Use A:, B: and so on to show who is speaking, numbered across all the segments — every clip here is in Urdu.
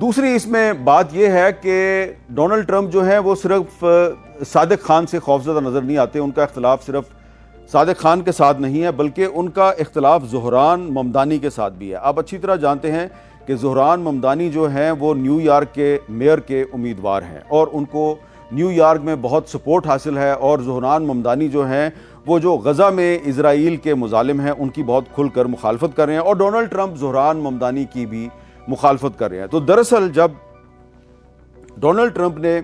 A: دوسری اس میں بات یہ ہے کہ ڈونلڈ ٹرمپ جو ہیں وہ صرف صادق خان سے خوفزدہ نظر نہیں آتے. ان کا اختلاف صرف صادق خان کے ساتھ نہیں ہے بلکہ ان کا اختلاف زہران ممدانی کے ساتھ بھی ہے. آپ اچھی طرح جانتے ہیں کہ زہران ممدانی جو ہیں وہ نیو یارک کے میئر کے امیدوار ہیں اور ان کو نیو یارک میں بہت سپورٹ حاصل ہے. اور زہران ممدانی جو ہیں وہ جو غزہ میں اسرائیل کے مظالم ہیں ان کی بہت کھل کر مخالفت کر رہے ہیں اور ڈونلڈ ٹرمپ زہران ممدانی کی بھی مخالفت کر رہے ہیں. تو دراصل جب ڈونلڈ ٹرمپ نے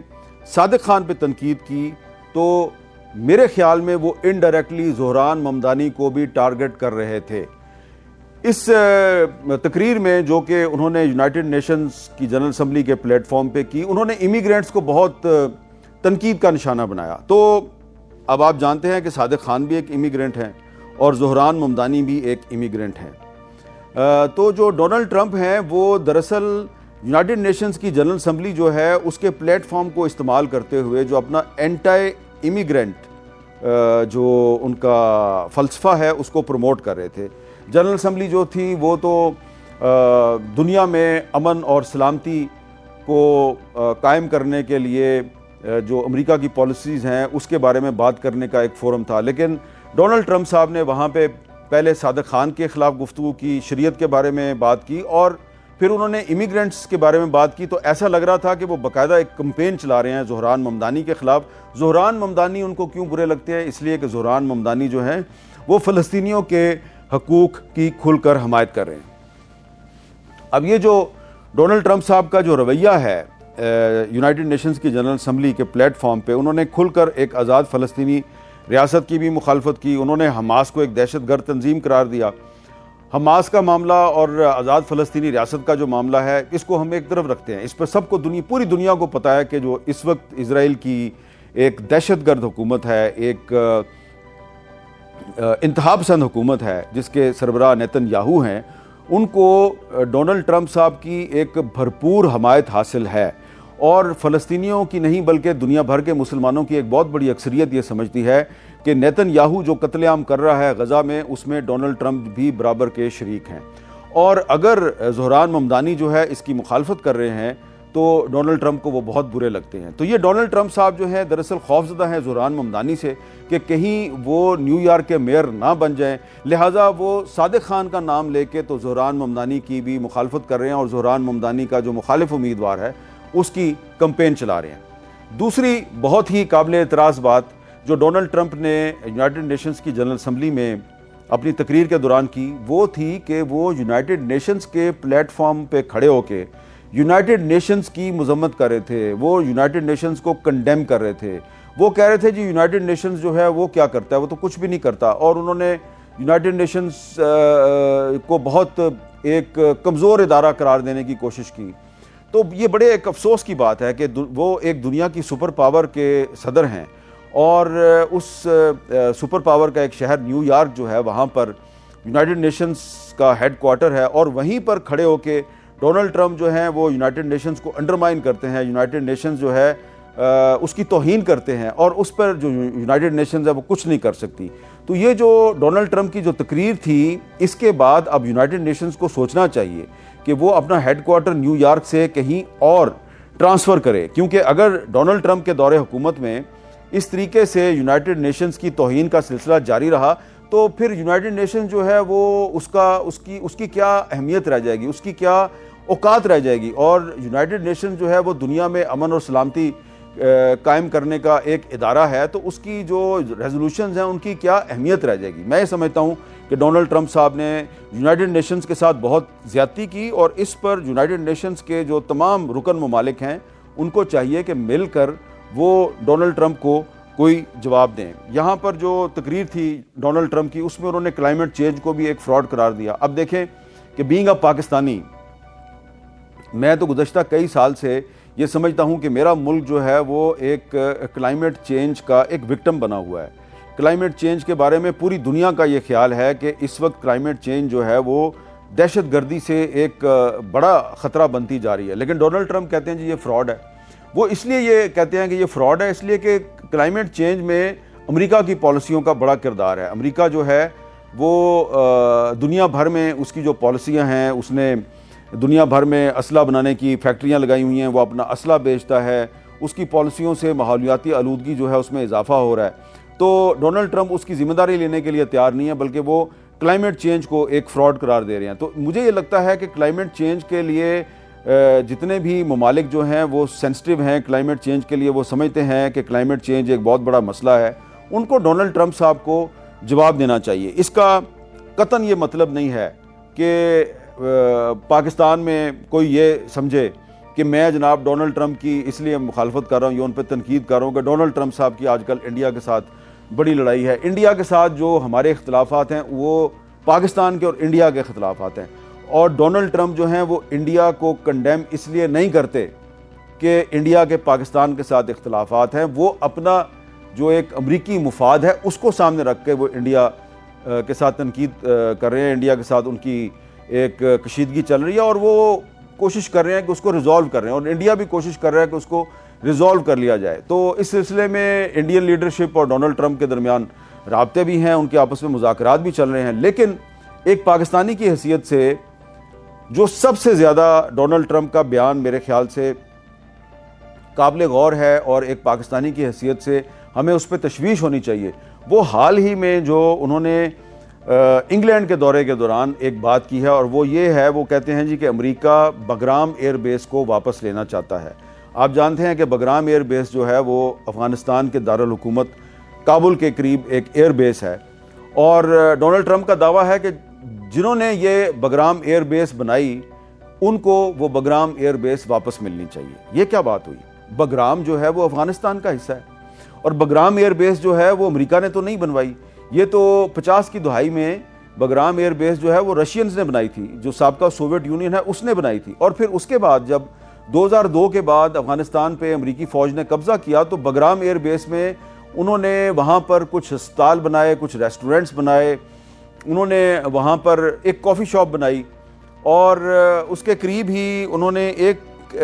A: صادق خان پہ تنقید کی تو میرے خیال میں وہ انڈائریکٹلی زہران ممدانی کو بھی ٹارگٹ کر رہے تھے. اس تقریر میں جو کہ انہوں نے یونائٹڈ نیشنز کی جنرل اسمبلی کے پلیٹ فارم پہ کی, انہوں نے امیگرینٹس کو بہت تنقید کا نشانہ بنایا. تو اب آپ جانتے ہیں کہ صادق خان بھی ایک امیگرینٹ ہیں اور زہران ممدانی بھی ایک امیگرینٹ ہیں. تو جو ڈونلڈ ٹرمپ ہیں وہ دراصل یونائٹڈ نیشنز کی جنرل اسمبلی جو ہے اس کے پلیٹ فارم کو استعمال کرتے ہوئے جو اپنا اینٹائی امیگرینٹ جو ان کا فلسفہ ہے اس کو پروموٹ کر رہے تھے. جنرل اسمبلی جو تھی وہ تو دنیا میں امن اور سلامتی کو قائم کرنے کے لیے جو امریکہ کی پالیسیز ہیں اس کے بارے میں بات کرنے کا ایک فورم تھا, لیکن ڈونلڈ ٹرمپ صاحب نے وہاں پہ پہلے صادق خان کے خلاف گفتگو کی, شریعت کے بارے میں بات کی اور پھر انہوں نے امیگرینٹس کے بارے میں بات کی. تو ایسا لگ رہا تھا کہ وہ باقاعدہ ایک کمپین چلا رہے ہیں زہران ممدانی کے خلاف. زہران ممدانی ان کو کیوں برے لگتے ہیں؟ اس لیے کہ زہران ممدانی جو ہیں وہ فلسطینیوں کے حقوق کی کھل کر حمایت کر رہے ہیں. اب یہ جو ڈونلڈ ٹرمپ صاحب کا جو رویہ ہے یونائٹڈ نیشنز کی جنرل اسمبلی کے پلیٹ فارم پہ, انہوں نے کھل کر ایک آزاد فلسطینی ریاست کی بھی مخالفت کی. انہوں نے حماس کو ایک دہشت گرد تنظیم قرار دیا. حماس کا معاملہ اور آزاد فلسطینی ریاست کا جو معاملہ ہے اس کو ہم ایک طرف رکھتے ہیں. اس پر سب کو پوری دنیا کو پتہ ہے کہ جو اس وقت اسرائیل کی ایک دہشت گرد حکومت ہے, ایک انتہا پسند حکومت ہے جس کے سربراہ نیتن یاہو ہیں, ان کو ڈونلڈ ٹرمپ صاحب کی ایک بھرپور حمایت حاصل ہے. اور فلسطینیوں کی نہیں بلکہ دنیا بھر کے مسلمانوں کی ایک بہت بڑی اکثریت یہ سمجھتی ہے کہ نیتن یاہو جو قتل عام کر رہا ہے غزہ میں اس میں ڈونلڈ ٹرمپ بھی برابر کے شریک ہیں. اور اگر زہران ممدانی جو ہے اس کی مخالفت کر رہے ہیں تو ڈونلڈ ٹرمپ کو وہ بہت برے لگتے ہیں. تو یہ ڈونلڈ ٹرمپ صاحب جو ہیں دراصل خوفزدہ ہیں زہران ممدانی سے کہ کہیں وہ نیو یارک کے میئر نہ بن جائیں, لہٰذا وہ صادق خان کا نام لے کے تو زہران ممدانی کی بھی مخالفت کر رہے ہیں اور زہران ممدانی کا جو مخالف امیدوار ہے اس کی کمپین چلا رہے ہیں. دوسری بہت ہی قابل اعتراض بات جو ڈونلڈ ٹرمپ نے یونائٹڈ نیشنز کی جنرل اسمبلی میں اپنی تقریر کے دوران کی وہ تھی کہ وہ یونائٹڈ نیشنز کے پلیٹ فارم پہ کھڑے ہو کے یونائٹڈ نیشنز کی مذمت کر رہے تھے, وہ یونائٹڈ نیشنز کو کنڈیم کر رہے تھے. وہ کہہ رہے تھے جی یونائٹڈ نیشنز جو ہے وہ کیا کرتا ہے, وہ تو کچھ بھی نہیں کرتا. اور انہوں نے یونائٹڈ نیشنز کو بہت ایک کمزور ادارہ قرار دینے کی کوشش کی. تو یہ بڑے ایک افسوس کی بات ہے کہ وہ ایک دنیا کی سپر پاور کے صدر ہیں اور اس سپر پاور کا ایک شہر نیو یارک جو ہے وہاں پر یونائٹڈ نیشنز کا ہیڈ کوارٹر ہے اور وہیں پر کھڑے ہو کے ڈونلڈ ٹرمپ جو ہیں وہ یونائٹڈ نیشنز کو انڈرمائن کرتے ہیں, یونائٹڈ نیشنز جو ہے اس کی توہین کرتے ہیں اور اس پر جو یونائٹڈ نیشنز ہے وہ کچھ نہیں کر سکتی. تو یہ جو ڈونلڈ ٹرمپ کی جو تقریر تھی اس کے بعد اب یونائٹڈ نیشنز کو سوچنا چاہیے کہ وہ اپنا ہیڈ کوارٹر نیو یارک سے کہیں اور ٹرانسفر کرے, کیونکہ اگر ڈونلڈ ٹرمپ کے دور حکومت میں اس طریقے سے یونائٹڈ نیشنز کی توہین کا سلسلہ جاری رہا تو پھر یونائٹڈ نیشن جو ہے وہ اس کی کیا اہمیت رہ جائے گی, اس کی کیا اوقات رہ جائے گی. اور یونائٹڈ نیشن جو ہے وہ دنیا میں امن اور سلامتی قائم کرنے کا ایک ادارہ ہے, تو اس کی جو ریزولوشنز ہیں ان کی کیا اہمیت رہ جائے گی. میں سمجھتا ہوں کہ ڈونلڈ ٹرمپ صاحب نے یونائٹڈ نیشنز کے ساتھ بہت زیادتی کی اور اس پر یونائٹڈ نیشنز کے جو تمام رکن ممالک ہیں ان کو چاہیے کہ مل کر وہ ڈونلڈ ٹرمپ کو کوئی جواب دیں. یہاں پر جو تقریر تھی ڈونلڈ ٹرمپ کی اس میں انہوں نے کلائمیٹ چینج کو بھی ایک فراڈ قرار دیا. اب دیکھیں کہ بینگ اے پاکستانی, میں تو گزشتہ کئی سال سے یہ سمجھتا ہوں کہ میرا ملک جو ہے وہ ایک کلائمیٹ چینج کا ایک وکٹم بنا ہوا ہے. کلائمیٹ چینج کے بارے میں پوری دنیا کا یہ خیال ہے کہ اس وقت کلائمیٹ چینج جو ہے وہ دہشت گردی سے ایک بڑا خطرہ بنتی جا رہی ہے, لیکن ڈونلڈ ٹرمپ کہتے ہیں جی یہ فراڈ ہے. وہ اس لیے یہ کہتے ہیں کہ یہ فراڈ ہے اس لیے کہ کلائمیٹ چینج میں امریکہ کی پالیسیوں کا بڑا کردار ہے. امریکہ جو ہے وہ دنیا بھر میں اس کی جو پالیسیاں ہیں اس نے دنیا بھر میں اسلحہ بنانے کی فیکٹریاں لگائی ہوئی ہیں، وہ اپنا اسلحہ بیچتا ہے، اس کی پالیسیوں سے ماحولیاتی آلودگی جو ہے اس میں اضافہ ہو رہا ہے۔ تو ڈونلڈ ٹرمپ اس کی ذمہ داری لینے کے لیے تیار نہیں ہے، بلکہ وہ کلائمیٹ چینج کو ایک فراڈ قرار دے رہے ہیں۔ تو مجھے یہ لگتا ہے کہ کلائمیٹ چینج کے لیے جتنے بھی ممالک جو ہیں وہ سینسٹیو ہیں کلائمیٹ چینج کے لیے، وہ سمجھتے ہیں کہ کلائمیٹ چینج ایک بہت بڑا مسئلہ ہے، ان کو ڈونلڈ ٹرمپ صاحب کو جواب دینا چاہیے۔ اس کا قطعاً یہ مطلب نہیں ہے کہ پاکستان میں کوئی یہ سمجھے کہ میں جناب ڈونلڈ ٹرمپ کی اس لیے مخالفت کر رہا ہوں یا ان پہ تنقید کر رہا ہوں کہ ڈونلڈ ٹرمپ صاحب کی آج کل انڈیا کے ساتھ بڑی لڑائی ہے۔ انڈیا کے ساتھ جو ہمارے اختلافات ہیں وہ پاکستان کے اور انڈیا کے اختلافات ہیں، اور ڈونلڈ ٹرمپ جو ہیں وہ انڈیا کو کنڈیم اس لیے نہیں کرتے کہ انڈیا کے پاکستان کے ساتھ اختلافات ہیں، وہ اپنا جو ایک امریکی مفاد ہے اس کو سامنے رکھ کے وہ انڈیا کے ساتھ تنقید کر رہے ہیں، انڈیا کے ساتھ ان کی ایک کشیدگی چل رہی ہے اور وہ کوشش کر رہے ہیں کہ اس کو ریزالو کر رہے ہیں، اور انڈیا بھی کوشش کر رہا ہے کہ اس کو ریزالو کر لیا جائے۔ تو اس سلسلے میں انڈین لیڈرشپ اور ڈونلڈ ٹرمپ کے درمیان رابطے بھی ہیں، ان کے آپس میں مذاکرات بھی چل رہے ہیں، لیکن ایک پاکستانی کی حیثیت سے جو سب سے زیادہ ڈونلڈ ٹرمپ کا بیان میرے خیال سے قابل غور ہے اور ایک پاکستانی کی حیثیت سے ہمیں اس پہ تشویش ہونی چاہیے، وہ حال ہی میں جو انہوں نے انگلینڈ کے دورے کے دوران ایک بات کی ہے، اور وہ یہ ہے، وہ کہتے ہیں جی کہ امریکہ بگرام ایئر بیس کو واپس لینا چاہتا ہے۔ آپ جانتے ہیں کہ بگرام ایئر بیس جو ہے وہ افغانستان کے دارالحکومت کابل کے قریب ایک ایئر بیس ہے، اور ڈونلڈ ٹرمپ کا دعویٰ ہے کہ جنہوں نے یہ بگرام ایئر بیس بنائی ان کو وہ بگرام ایئر بیس واپس ملنی چاہیے۔ یہ کیا بات ہوئی؟ بگرام جو ہے وہ افغانستان کا حصہ ہے، اور بگرام ایئر بیس جو ہے وہ امریکہ نے تو نہیں بنوائی، یہ تو 50 کی دہائی میں بگرام ایئر بیس جو ہے وہ رشینز نے بنائی تھی، جو سابقہ سوویت یونین ہے اس نے بنائی تھی، اور پھر اس کے بعد جب 2002 کے بعد افغانستان پہ امریکی فوج نے قبضہ کیا تو بگرام ایئر بیس میں انہوں نے وہاں پر کچھ ہسپتال بنائے، کچھ ریسٹورنٹس بنائے، انہوں نے وہاں پر ایک کافی شاپ بنائی، اور اس کے قریب ہی انہوں نے ایک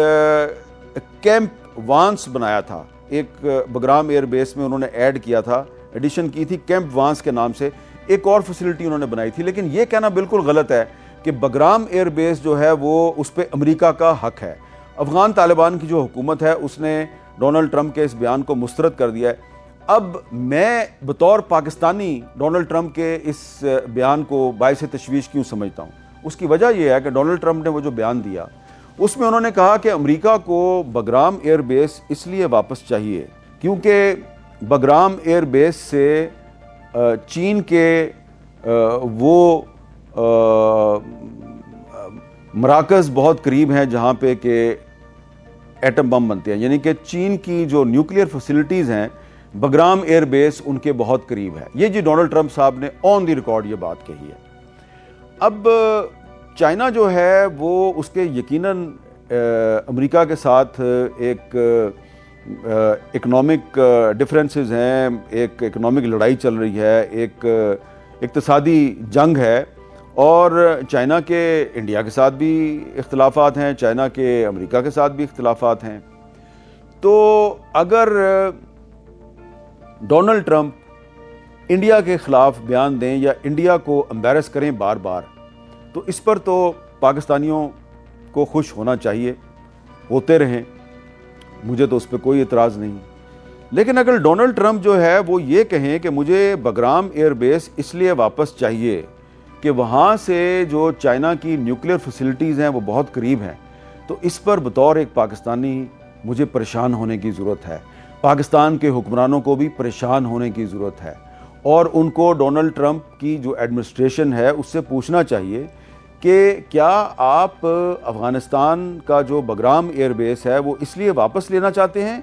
A: کیمپ وانس بنایا تھا، ایک بگرام ایئر بیس میں انہوں نے ایڈ کیا تھا، ایڈیشن کی تھی کیمپ وانس کے نام سے، ایک اور فیسلٹی انہوں نے بنائی تھی۔ لیکن یہ کہنا بالکل غلط ہے کہ بگرام ایئر بیس جو ہے وہ اس پہ امریکہ کا حق ہے۔ افغان طالبان کی جو حکومت ہے اس نے ڈونلڈ ٹرمپ کے اس بیان کو مسترد کر دیا ہے۔ اب میں بطور پاکستانی ڈونلڈ ٹرمپ کے اس بیان کو باعث تشویش کیوں سمجھتا ہوں؟ اس کی وجہ یہ ہے کہ ڈونلڈ ٹرمپ نے وہ جو بیان دیا اس میں انہوں نے کہا کہ امریکہ کو بگرام ایئر بیس اس لیے واپس چاہیے کیونکہ بگرام ایئر بیس سے چین کے وہ مراکز بہت قریب ہیں جہاں پہ کہ ایٹم بم بنتے ہیں، یعنی کہ چین کی جو نیوکلیئر فیسلٹیز ہیں بگرام ایئر بیس ان کے بہت قریب ہے۔ یہ جی ڈونلڈ ٹرمپ صاحب نے آن دی ریکارڈ یہ بات کہی ہے۔ اب چائنا جو ہے وہ اس کے یقیناً امریکہ کے ساتھ ایک اکنامک ڈفرینسز ہیں، ایک اکنامک لڑائی چل رہی ہے، ایک اقتصادی جنگ ہے، اور چائنا کے انڈیا کے ساتھ بھی اختلافات ہیں، چائنا کے امریکہ کے ساتھ بھی اختلافات ہیں۔ تو اگر ڈونلڈ ٹرمپ انڈیا کے خلاف بیان دیں یا انڈیا کو امبیرس کریں بار بار، تو اس پر تو پاکستانیوں کو خوش ہونا چاہیے، ہوتے رہیں، مجھے تو اس پہ کوئی اعتراض نہیں۔ لیکن اگر ڈونلڈ ٹرمپ جو ہے وہ یہ کہیں کہ مجھے بگرام ایئر بیس اس لیے واپس چاہیے کہ وہاں سے جو چائنا کی نیوکلیئر فیسلٹیز ہیں وہ بہت قریب ہیں، تو اس پر بطور ایک پاکستانی مجھے پریشان ہونے کی ضرورت ہے، پاکستان کے حکمرانوں کو بھی پریشان ہونے کی ضرورت ہے، اور ان کو ڈونلڈ ٹرمپ کی جو ایڈمنسٹریشن ہے اس سے پوچھنا چاہیے کہ کیا آپ افغانستان کا جو بگرام ایئر بیس ہے وہ اس لیے واپس لینا چاہتے ہیں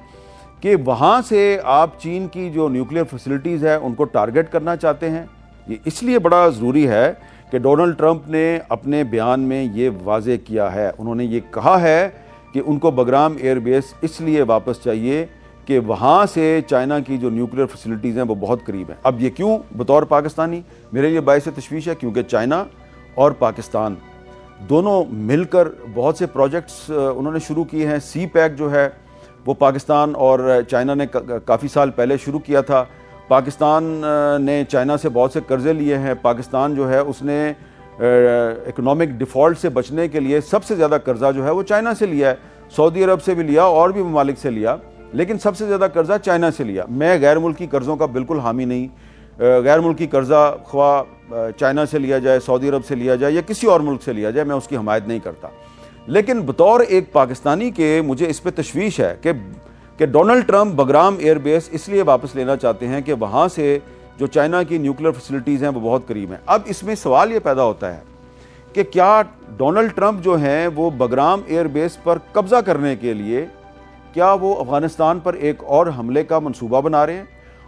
A: کہ وہاں سے آپ چین کی جو نیوکلیئر فیسلٹیز ہے ان کو ٹارگٹ کرنا چاہتے ہیں؟ یہ اس لیے بڑا ضروری ہے کہ ڈونلڈ ٹرمپ نے اپنے بیان میں یہ واضح کیا ہے، انہوں نے یہ کہا ہے کہ ان کو بگرام ایئر بیس اس لیے واپس چاہیے کہ وہاں سے چائنا کی جو نیوکلیئر فیسلٹیز ہیں وہ بہت قریب ہیں۔ اب یہ کیوں بطور پاکستانی میرے لیے باعث تشویش ہے؟ کیونکہ چائنا اور پاکستان دونوں مل کر بہت سے پروجیکٹس انہوں نے شروع کیے ہیں۔ سی پیک جو ہے وہ پاکستان اور چائنا نے کافی سال پہلے شروع کیا تھا۔ پاکستان نے چائنا سے بہت سے قرضے لیے ہیں، پاکستان جو ہے اس نے اکنامک ڈیفالٹ سے بچنے کے لیے سب سے زیادہ قرضہ جو ہے وہ چائنا سے لیا ہے، سعودی عرب سے بھی لیا اور بھی ممالک سے لیا، لیکن سب سے زیادہ قرضہ چائنا سے لیا۔ میں غیر ملکی قرضوں کا بالکل حامی نہیں، غیر ملکی قرضہ خواہ چائنا سے لیا جائے، سعودی عرب سے لیا جائے یا کسی اور ملک سے لیا جائے، میں اس کی حمایت نہیں کرتا، لیکن بطور ایک پاکستانی کے مجھے اس پہ تشویش ہے کہ Donald Trump Bagram air base اس لیے واپس لینا چاہتے ہیں کہ وہاں سے جو چائنا کی نیوکلیر فیسلٹیز ہیں وہ بہت قریب ہیں۔ اب اس میں سوال یہ پیدا ہوتا ہے کہ کیا ڈونلڈ ٹرمپ جو ہیں وہ بگرام ایئر بیس پر قبضہ کرنے کے لیے کیا وہ افغانستان پر ایک اور حملے کا منصوبہ بنا رہے ہیں،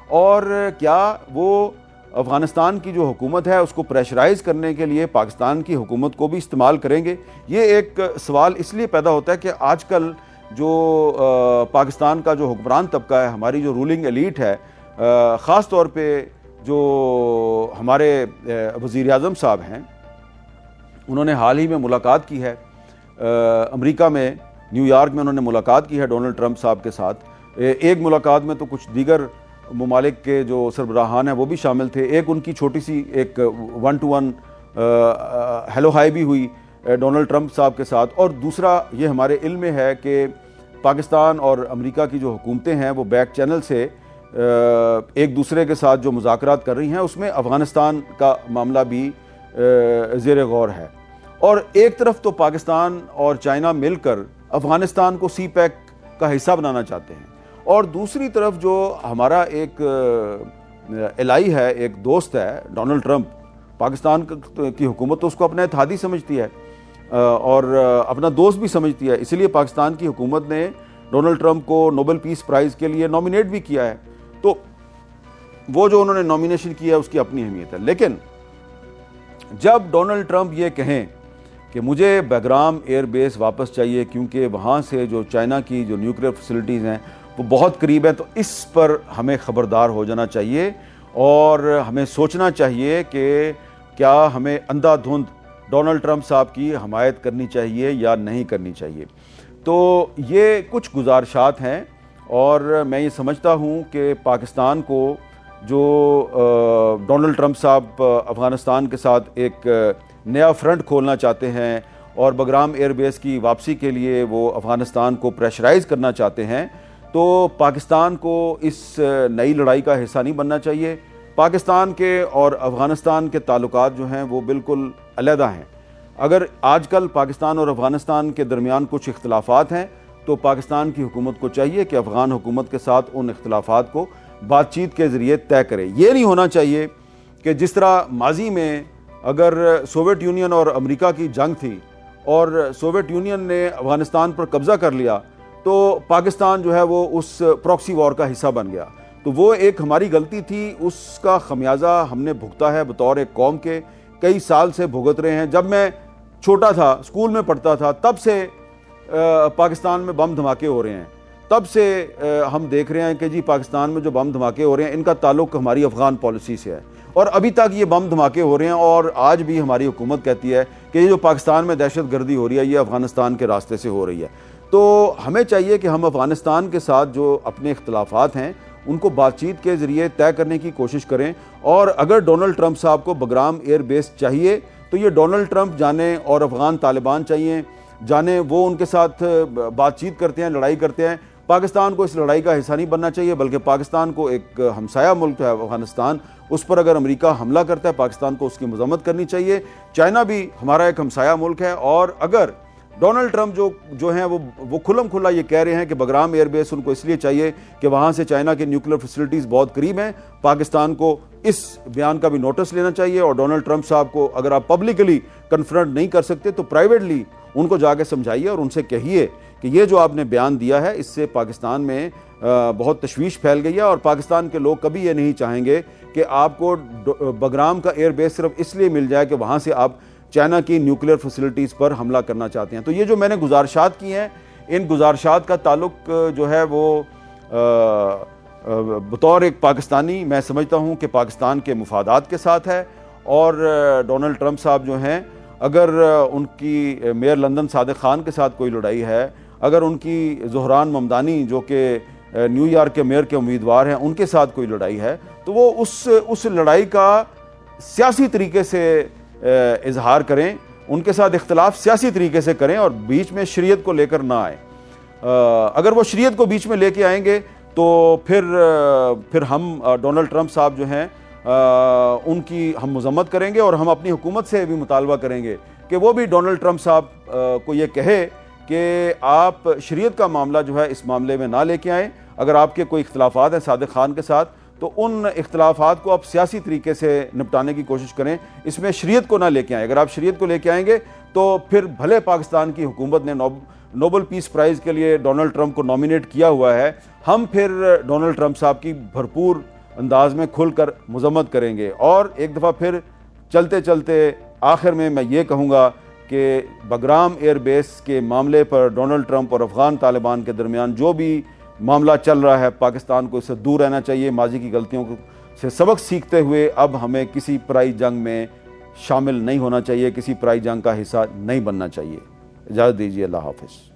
A: اور کیا وہ افغانستان کی جو حکومت ہے اس کو پریشرائز کرنے کے لیے پاکستان کی حکومت کو بھی استعمال کریں گے؟ یہ ایک سوال اس لیے پیدا ہوتا ہے کہ آج کل جو پاکستان کا جو حکمران طبقہ ہے، ہماری جو رولنگ ایلیٹ ہے، خاص طور پہ جو ہمارے وزیر اعظم صاحب ہیں، انہوں نے حال ہی میں ملاقات کی ہے امریکہ میں، نیو یارک میں انہوں نے ملاقات کی ہے ڈونلڈ ٹرمپ صاحب کے ساتھ۔ ایک ملاقات میں تو کچھ دیگر ممالک کے جو سربراہان ہیں وہ بھی شامل تھے، ایک ان کی چھوٹی سی ایک 1 to 1 ہیلو ہائی بھی ہوئی ڈونلڈ ٹرمپ صاحب کے ساتھ، اور دوسرا یہ ہمارے علم میں ہے کہ پاکستان اور امریکہ کی جو حکومتیں ہیں وہ بیک چینل سے ایک دوسرے کے ساتھ جو مذاکرات کر رہی ہیں، اس میں افغانستان کا معاملہ بھی زیر غور ہے۔ اور ایک طرف تو پاکستان اور چائنا مل کر افغانستان کو سی پیک کا حصہ بنانا چاہتے ہیں، اور دوسری طرف جو ہمارا ایک الائی ہے، ایک دوست ہے ڈونلڈ ٹرمپ، پاکستان کی حکومت تو اس کو اپنا اتحادی سمجھتی ہے اور اپنا دوست بھی سمجھتی ہے، اسی لیے پاکستان کی حکومت نے ڈونلڈ ٹرمپ کو نوبل پیس پرائز کے لیے نامینیٹ بھی کیا ہے، تو وہ جو انہوں نے نامینیشن کیا ہے اس کی اپنی اہمیت ہے۔ لیکن جب ڈونلڈ ٹرمپ یہ کہیں کہ مجھے بگرام ایئر بیس واپس چاہیے کیونکہ وہاں سے جو چائنا کی جو نیوکلیر فیسلٹیز ہیں وہ بہت قریب ہیں، تو اس پر ہمیں خبردار ہو جانا چاہیے اور ہمیں سوچنا چاہیے کہ کیا ہمیں اندھا دھند ڈونلڈ ٹرمپ صاحب کی حمایت کرنی چاہیے یا نہیں کرنی چاہیے۔ تو یہ کچھ گزارشات ہیں، اور میں یہ سمجھتا ہوں کہ پاکستان کو جو ڈونلڈ ٹرمپ صاحب افغانستان کے ساتھ ایک نیا فرنٹ کھولنا چاہتے ہیں اور بگرام ایئر بیس کی واپسی کے لیے وہ افغانستان کو پریشرائز کرنا چاہتے ہیں، تو پاکستان کو اس نئی لڑائی کا حصہ نہیں بننا چاہیے۔ پاکستان کے اور افغانستان کے تعلقات جو ہیں وہ بالکل علیحدہ ہیں۔ اگر آج کل پاکستان اور افغانستان کے درمیان کچھ اختلافات ہیں تو پاکستان کی حکومت کو چاہیے کہ افغان حکومت کے ساتھ ان اختلافات کو بات چیت کے ذریعے طے کرے۔ یہ نہیں ہونا چاہیے کہ جس طرح ماضی میں اگر سوویت یونین اور امریکہ کی جنگ تھی اور سوویت یونین نے افغانستان پر قبضہ کر لیا تو پاکستان جو ہے وہ اس پراکسی وار کا حصہ بن گیا، تو وہ ایک ہماری غلطی تھی، اس کا خمیازہ ہم نے بھگتا ہے بطور ایک قوم کے، کئی سال سے بھگت رہے ہیں۔ جب میں چھوٹا تھا، اسکول میں پڑھتا تھا، تب سے پاکستان میں بم دھماکے ہو رہے ہیں، تب سے ہم دیکھ رہے ہیں کہ جی پاکستان میں جو بم دھماکے ہو رہے ہیں ان کا تعلق ہماری افغان پالیسی سے ہے، اور ابھی تک یہ بم دھماکے ہو رہے ہیں، اور آج بھی ہماری حکومت کہتی ہے کہ یہ جو پاکستان میں دہشت گردی ہو رہی ہے یہ افغانستان کے راستے سے ہو رہی ہے۔ تو ہمیں چاہیے کہ ہم افغانستان کے ساتھ جو اپنے اختلافات ہیں ان کو بات چیت کے ذریعے طے کرنے کی کوشش کریں، اور اگر ڈونلڈ ٹرمپ صاحب کو بگرام ایئر بیس چاہیے تو یہ ڈونلڈ ٹرمپ جانے اور افغان طالبان چاہیے جانے، وہ ان کے ساتھ بات چیت کرتے ہیں، لڑائی کرتے ہیں۔ پاکستان کو اس لڑائی کا حصہ نہیں بننا چاہیے، بلکہ پاکستان کو ایک ہمسایہ ملک ہے افغانستان، اس پر اگر امریکہ حملہ کرتا ہے پاکستان کو اس کی مذمت کرنی چاہیے۔ چائنا بھی ہمارا ایک ہمسایہ ملک ہے، اور اگر ڈونلڈ ٹرمپ جو ہیں وہ کھلم کھلا یہ کہہ رہے ہیں کہ بگرام ایئر بیس ان کو اس لیے چاہیے کہ وہاں سے چائنا کے نیوکلیر فیسلٹیز بہت قریب ہیں، پاکستان کو اس بیان کا بھی نوٹس لینا چاہیے، اور ڈونلڈ ٹرمپ صاحب کو اگر آپ پبلکلی کنفرنٹ نہیں کر سکتے تو پرائیویٹلی ان کو جا کے سمجھائیے اور ان سے کہیے کہ یہ جو آپ نے بیان دیا ہے اس سے پاکستان میں بہت تشویش پھیل گئی ہے، اور پاکستان کے لوگ کبھی یہ نہیں چاہیں گے کہ آپ کو بگرام کا ایئر بیس صرف اس لیے مل جائے کہ وہاں سے آپ چائنا کی نیوکلیر فیسلٹیز پر حملہ کرنا چاہتے ہیں۔ تو یہ جو میں نے گزارشات کی ہیں، ان گزارشات کا تعلق جو ہے وہ بطور ایک پاکستانی میں سمجھتا ہوں کہ پاکستان کے مفادات کے ساتھ ہے، اور ڈونلڈ ٹرمپ صاحب جو ہیں اگر ان کی میئر لندن صادق خان کے ساتھ کوئی لڑائی ہے، اگر ان کی زہران ممدانی جو کہ نیو یارک کے میئر کے امیدوار ہیں ان کے ساتھ کوئی لڑائی ہے، تو وہ اس لڑائی کا سیاسی طریقے سے اظہار کریں، ان کے ساتھ اختلاف سیاسی طریقے سے کریں اور بیچ میں شریعت کو لے کر نہ آئیں۔ اگر وہ شریعت کو بیچ میں لے کے آئیں گے تو پھر ہم ڈونلڈ ٹرمپ صاحب جو ہیں ان کی ہم مذمت کریں گے، اور ہم اپنی حکومت سے بھی مطالبہ کریں گے کہ وہ بھی ڈونلڈ ٹرمپ صاحب کو یہ کہے کہ آپ شریعت کا معاملہ جو ہے اس معاملے میں نہ لے کے آئیں۔ اگر آپ کے کوئی اختلافات ہیں صادق خان کے ساتھ تو ان اختلافات کو آپ سیاسی طریقے سے نپٹانے کی کوشش کریں، اس میں شریعت کو نہ لے کے آئیں۔ اگر آپ شریعت کو لے کے آئیں گے تو پھر بھلے پاکستان کی حکومت نے نوبل پیس پرائز کے لیے ڈونلڈ ٹرمپ کو نامینیٹ کیا ہوا ہے، ہم پھر ڈونلڈ ٹرمپ صاحب کی بھرپور انداز میں کھل کر مذمت کریں گے۔ اور ایک دفعہ پھر چلتے چلتے آخر میں یہ کہوں گا کہ بگرام ایئر بیس کے معاملے پر ڈونلڈ ٹرمپ اور افغان طالبان کے درمیان جو بھی معاملہ چل رہا ہے، پاکستان کو اس سے دور رہنا چاہیے، ماضی کی غلطیوں سے سبق سیکھتے ہوئے اب ہمیں کسی پرائی جنگ میں شامل نہیں ہونا چاہیے، کسی پرائی جنگ کا حصہ نہیں بننا چاہیے۔ اجازت دیجیے، اللہ حافظ۔